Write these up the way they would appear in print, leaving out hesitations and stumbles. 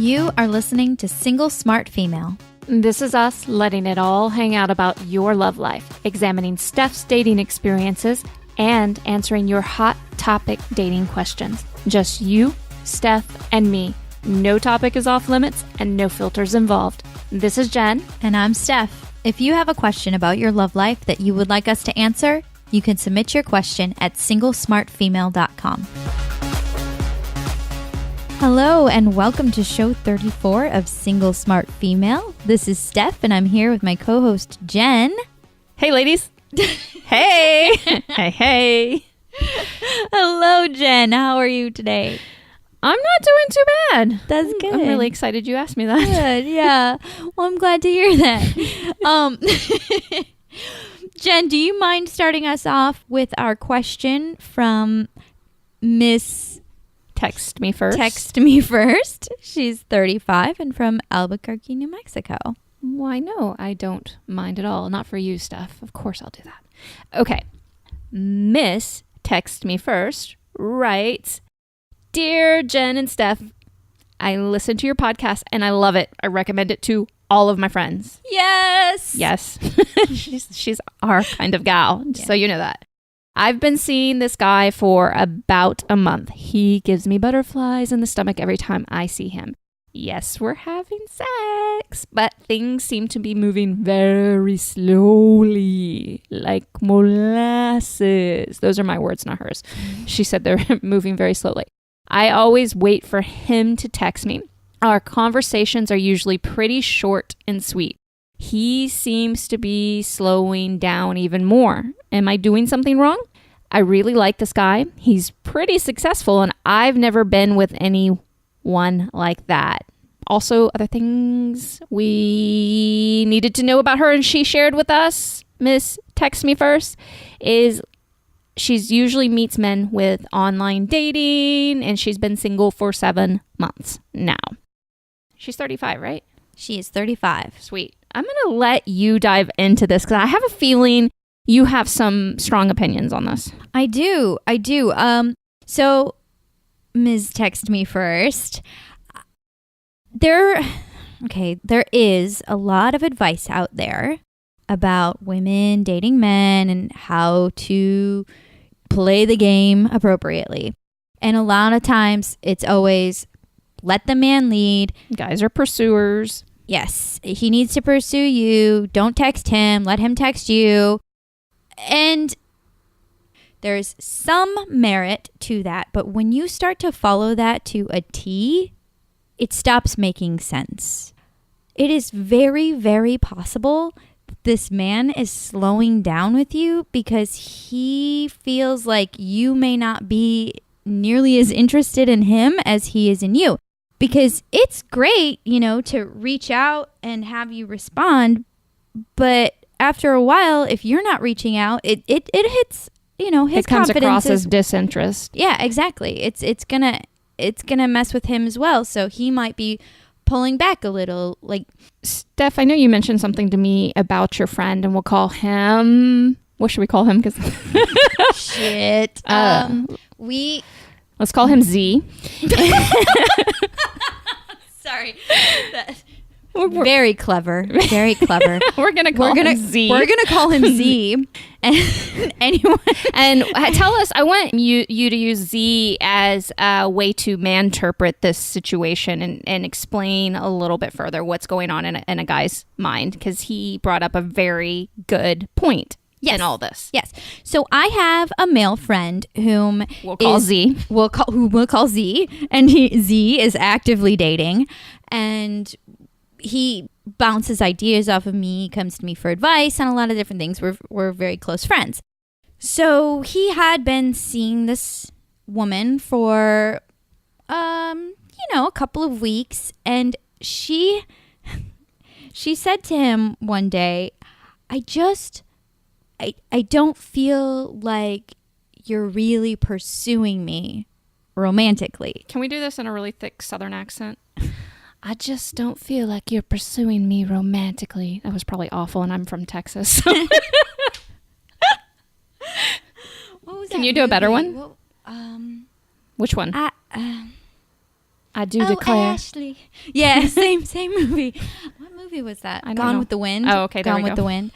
You are listening to Single Smart Female. This is us letting it all hang out about your love life, examining Steph's dating experiences, and answering your hot topic dating questions. Just you, Steph, and me. No topic is off limits and no filters involved. This is Jen. And I'm Steph. If you have a question about your love life that you would like us to answer, you can submit your question at singlesmartfemale.com. Hello and welcome to show 34 of Single Smart Female. This is Steph and I'm here with my co-host Jen. Hey ladies. Hey. Hey. Hello Jen, how are you today? I'm not doing too bad. That's good. I'm really excited you asked me that. Good, yeah. Well, I'm glad to hear that. Jen, do you mind starting us off with our question from Miss Text Me First? Text Me First. She's 35 and from Albuquerque, New Mexico. Why, no, I don't mind at all. Not for you, Steph. Of course I'll do that. Okay. Miss Text Me First writes, Dear Jen and Steph, I listen to your podcast and I love it. I recommend it to all of my friends. Yes. Yes. she's our kind of gal, just so you know that. I've been seeing this guy for about a month. He gives me butterflies in the stomach every time I see him. Yes, we're having sex, but things seem to be moving very slowly, like molasses. Those are my words, not hers. She said they're moving very slowly. I always wait for him to text me. Our conversations are usually pretty short and sweet. He seems to be slowing down even more. Am I doing something wrong? I really like this guy. He's pretty successful, and I've never been with anyone like that. Also, other things we needed to know about her and she shared with us, Miss Text Me First, is she's usually meets men with online dating, and she's been single for 7 months now. She's 35, right? She is 35. Sweet. I'm going to let you dive into this because I have a feeling you have some strong opinions on this. I do. So, Ms. Text Me First. There is a lot of advice out there about women dating men and how to play the game appropriately. And a lot of times it's always let the man lead. Guys are pursuers. Yes, he needs to pursue you. Don't text him. Let him text you. And there's some merit to that. But when you start to follow that to a T, it stops making sense. It is very, very possible that this man is slowing down with you because he feels like you may not be nearly as interested in him as he is in you. Because it's great, to reach out and have you respond. But after a while, if you're not reaching out, it hits, his confidence. It comes across as disinterest. Yeah, exactly. It's gonna mess with him as well. So he might be pulling back a little. Like, Steph, I know you mentioned something to me about your friend, and we'll call him. What should we call him? Shit. Let's call him Z. Sorry. Very clever. Very clever. We're gonna call him Z. We're gonna call him Z. And anyone. And tell us. I want you to use Z as a way to man-interpret this situation and explain a little bit further what's going on in a guy's mind, because he brought up a very good point. Yes. In all this. Yes. So I have a male friend whom we'll call Z. We'll call Z, and Z is actively dating, and he bounces ideas off of me, comes to me for advice on a lot of different things. We're very close friends. So he had been seeing this woman for a couple of weeks, and she said to him one day, I don't feel like you're really pursuing me romantically. Can we do this in a really thick Southern accent? I just don't feel like you're pursuing me romantically. That was probably awful, and I'm from Texas. What was Can you do a better one? Well, Which one? I do declare. Ashley. Yeah, same movie. What movie was that? I don't Gone know. with the Wind. Oh, okay, there Gone we with go. the Wind.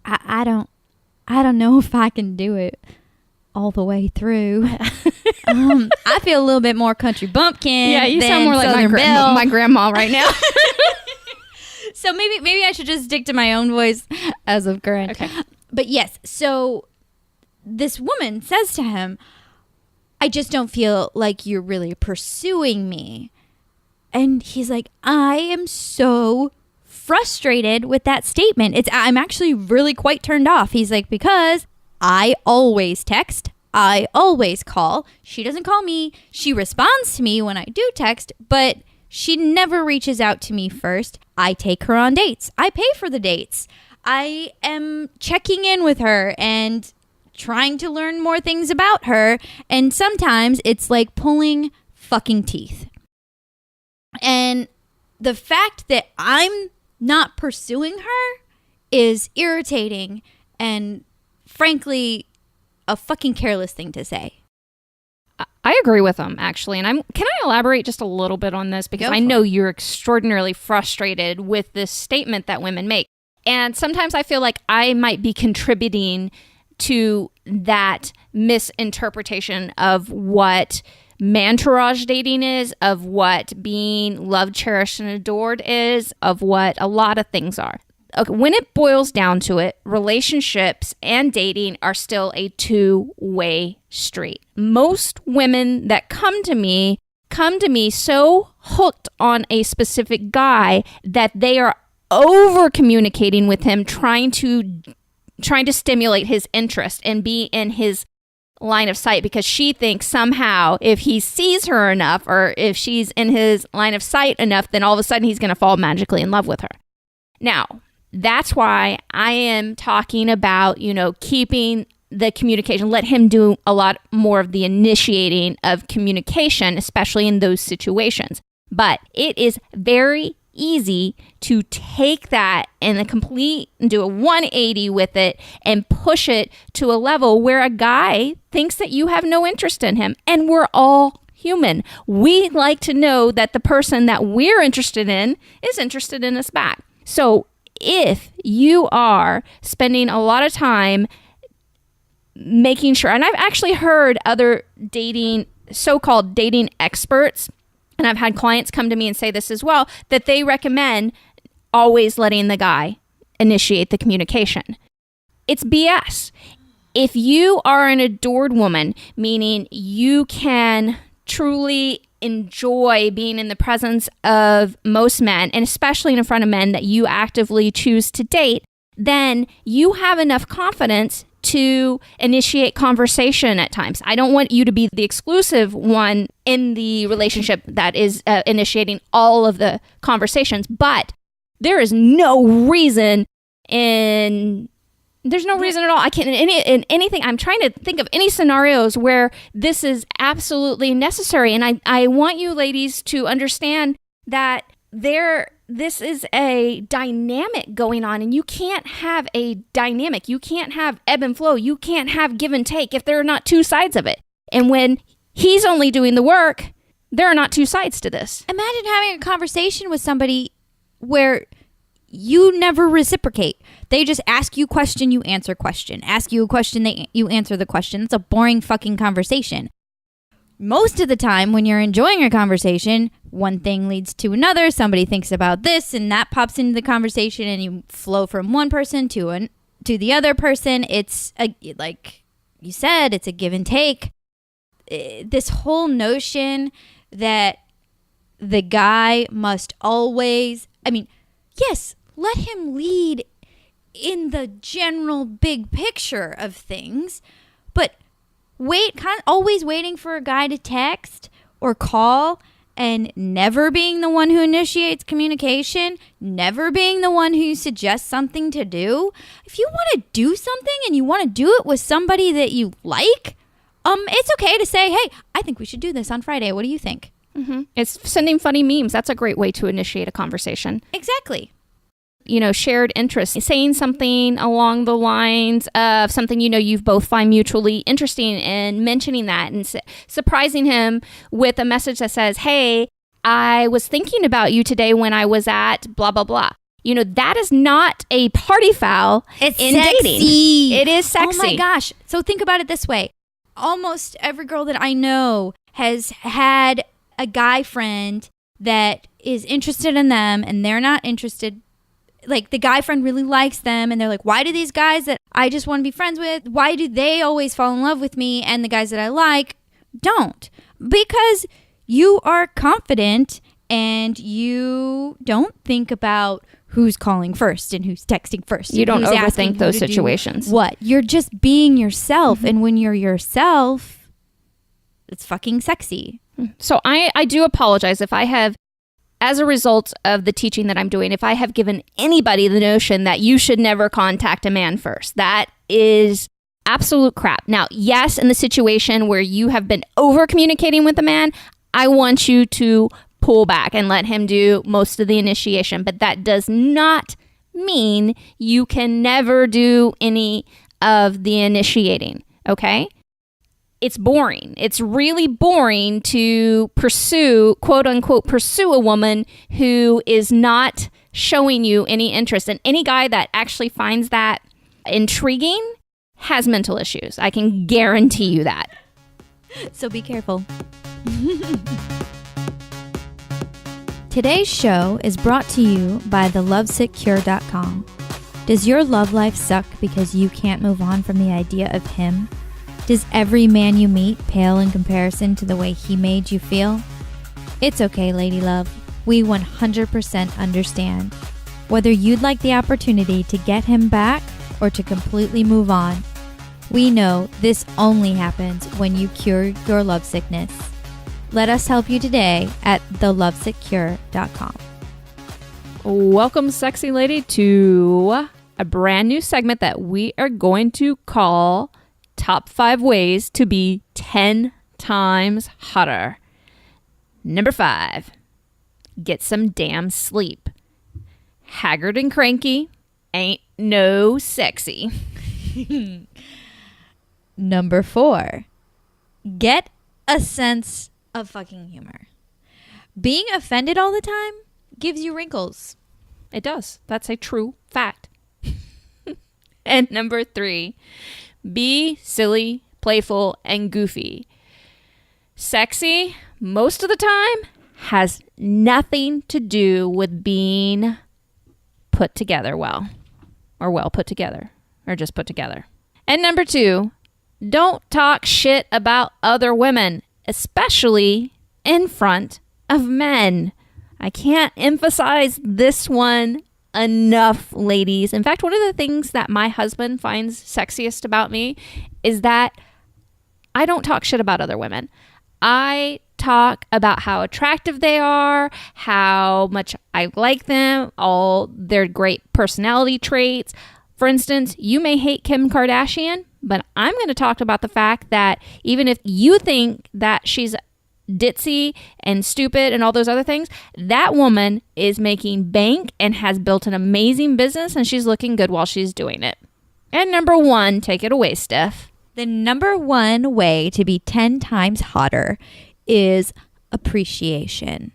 I don't know if I can do it all the way through. I feel a little bit more country bumpkin. Yeah, you than sound more like Southern Belle. my grandma right now. So maybe I should just stick to my own voice as of current. Okay. But yes, so this woman says to him, I just don't feel like you're really pursuing me. And he's like, I am so frustrated with that statement. I'm actually really quite turned off. He's like, because I always text, I always call. She doesn't call me. She responds to me when I do text, but she never reaches out to me first. I take her on dates. I pay for the dates. I am checking in with her and trying to learn more things about her. And sometimes it's like pulling fucking teeth. And the fact that I'm not pursuing her is irritating and frankly a fucking careless thing to say. I agree with him, actually. And can I elaborate just a little bit on this? Because I know you're extraordinarily frustrated with this statement that women make. And sometimes I feel like I might be contributing to that misinterpretation of what mantourage dating is, of what being loved, cherished, and adored is, of what a lot of things are. Okay, when it boils down to it, relationships and dating are still a two-way street. Most women that come to me so hooked on a specific guy that they are over communicating with him, trying to stimulate his interest and be in his line of sight, because she thinks somehow if he sees her enough or if she's in his line of sight enough, then all of a sudden he's going to fall magically in love with her. Now, that's why I am talking about, keeping the communication. Let him do a lot more of the initiating of communication, especially in those situations. But it is very easy to take that and do a 180 with it and push it to a level where a guy thinks that you have no interest in him. And we're all human. We like to know that the person that we're interested in is interested in us back. So if you are spending a lot of time making sure, and I've actually heard other so-called dating experts, and I've had clients come to me and say this as well, that they recommend always letting the guy initiate the communication. It's BS. If you are an adored woman, meaning you can truly enjoy being in the presence of most men, and especially in front of men that you actively choose to date, then you have enough confidence to initiate conversation at times. I don't want you to be the exclusive one in the relationship that is initiating all of the conversations, but there is no reason there's no reason at all. I can't in anything. I'm trying to think of any scenarios where this is absolutely necessary. And I want you ladies to understand that this is a dynamic going on, and you can't have a dynamic. You can't have ebb and flow. You can't have give and take if there are not two sides of it. And when he's only doing the work, there are not two sides to this. Imagine having a conversation with somebody where you never reciprocate. They just ask you a question, you answer question. Ask you a question, you answer the question. It's a boring fucking conversation. Most of the time when you're enjoying a conversation, one thing leads to another. Somebody thinks about this and that pops into the conversation, and you flow from one person to the other person. It's like you said, it's a give and take. This whole notion that the guy must always, yes, let him lead in the general big picture of things, but always waiting for a guy to text or call and never being the one who initiates communication, never being the one who suggests something to do. If you want to do something and you want to do it with somebody that you like, it's okay to say, hey, I think we should do this on Friday. What do you think? Mm-hmm. It's sending funny memes. That's a great way to initiate a conversation. Exactly. shared interest, saying something along the lines of something, you both find mutually interesting, and mentioning that and surprising him with a message that says, hey, I was thinking about you today when I was at blah, blah, blah. That is not a party foul in dating. It is sexy. Oh my gosh. So think about it this way. Almost every girl that I know has had a guy friend that is interested in them and they're not interested. Like the guy friend really likes them and they're like, why do these guys that I just want to be friends with, why do they always fall in love with me and the guys that I like don't? Because you are confident and you don't think about who's calling first and who's texting first. You don't overthink those situations. What? You're just being yourself. Mm-hmm. And when you're yourself, it's fucking sexy. So I do apologize if I have, as a result of the teaching that I'm doing, if I have given anybody the notion that you should never contact a man first. That is absolute crap. Now, yes, in the situation where you have been over communicating with a man, I want you to pull back and let him do most of the initiation. But that does not mean you can never do any of the initiating, okay? It's boring. It's really boring to pursue, quote unquote, pursue a woman who is not showing you any interest. And any guy that actually finds that intriguing has mental issues. I can guarantee you that. So be careful. Today's show is brought to you by thelovesickcure.com. Does your love life suck because you can't move on from the idea of him? Does every man you meet pale in comparison to the way he made you feel? It's okay, lady love. We 100% understand. Whether you'd like the opportunity to get him back or to completely move on, we know this only happens when you cure your lovesickness. Let us help you today at thelovesickcure.com. Welcome, sexy lady, to a brand new segment that we are going to call Top 5 Ways to Be 10 Times Hotter. Number 5, get some damn sleep. Haggard and cranky ain't no sexy. Number 4, get a sense of fucking humor. Being offended all the time gives you wrinkles. It does. That's a true fact. And number 3, be silly, playful, and goofy. Sexy, most of the time, has nothing to do with being put together well, or well put together, or just put together. And number 2, don't talk shit about other women, especially in front of men. I can't emphasize this one enough, ladies. In fact, one of the things that my husband finds sexiest about me is that I don't talk shit about other women. I talk about how attractive they are, how much I like them, all their great personality traits. For instance, you may hate Kim Kardashian, but I'm going to talk about the fact that even if you think that she's ditzy and stupid and all those other things, that woman is making bank and has built an amazing business, and she's looking good while she's doing it. And number 1, take it away, Steph. The number 1 way to be 10 times hotter is appreciation.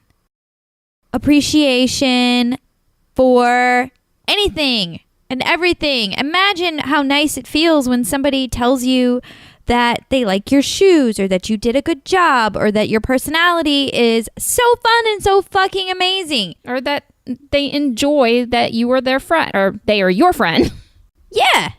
Appreciation for anything and everything. Imagine how nice it feels when somebody tells you that they like your shoes, or that you did a good job, or that your personality is so fun and so fucking amazing. Or that they enjoy that you are their friend, or they are your friend. Yeah.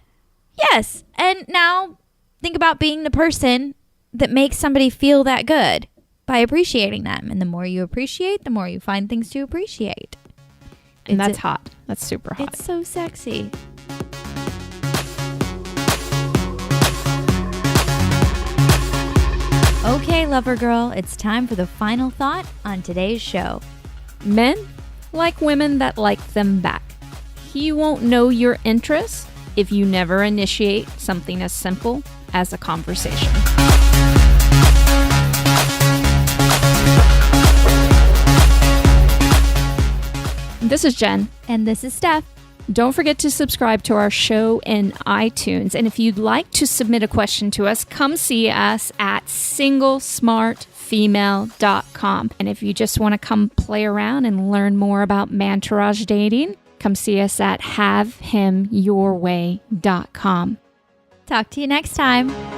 Yes. And now think about being the person that makes somebody feel that good by appreciating them. And the more you appreciate, the more you find things to appreciate. And that's hot. That's super hot. It's so sexy. Okay, lover girl, it's time for the final thought on today's show. Men like women that like them back. He won't know your interests if you never initiate something as simple as a conversation. This is Jen. And this is Steph. Don't forget to subscribe to our show in iTunes. And if you'd like to submit a question to us, come see us at singlesmartfemale.com. And if you just want to come play around and learn more about Mantourage dating, come see us at havehimyourway.com. Talk to you next time.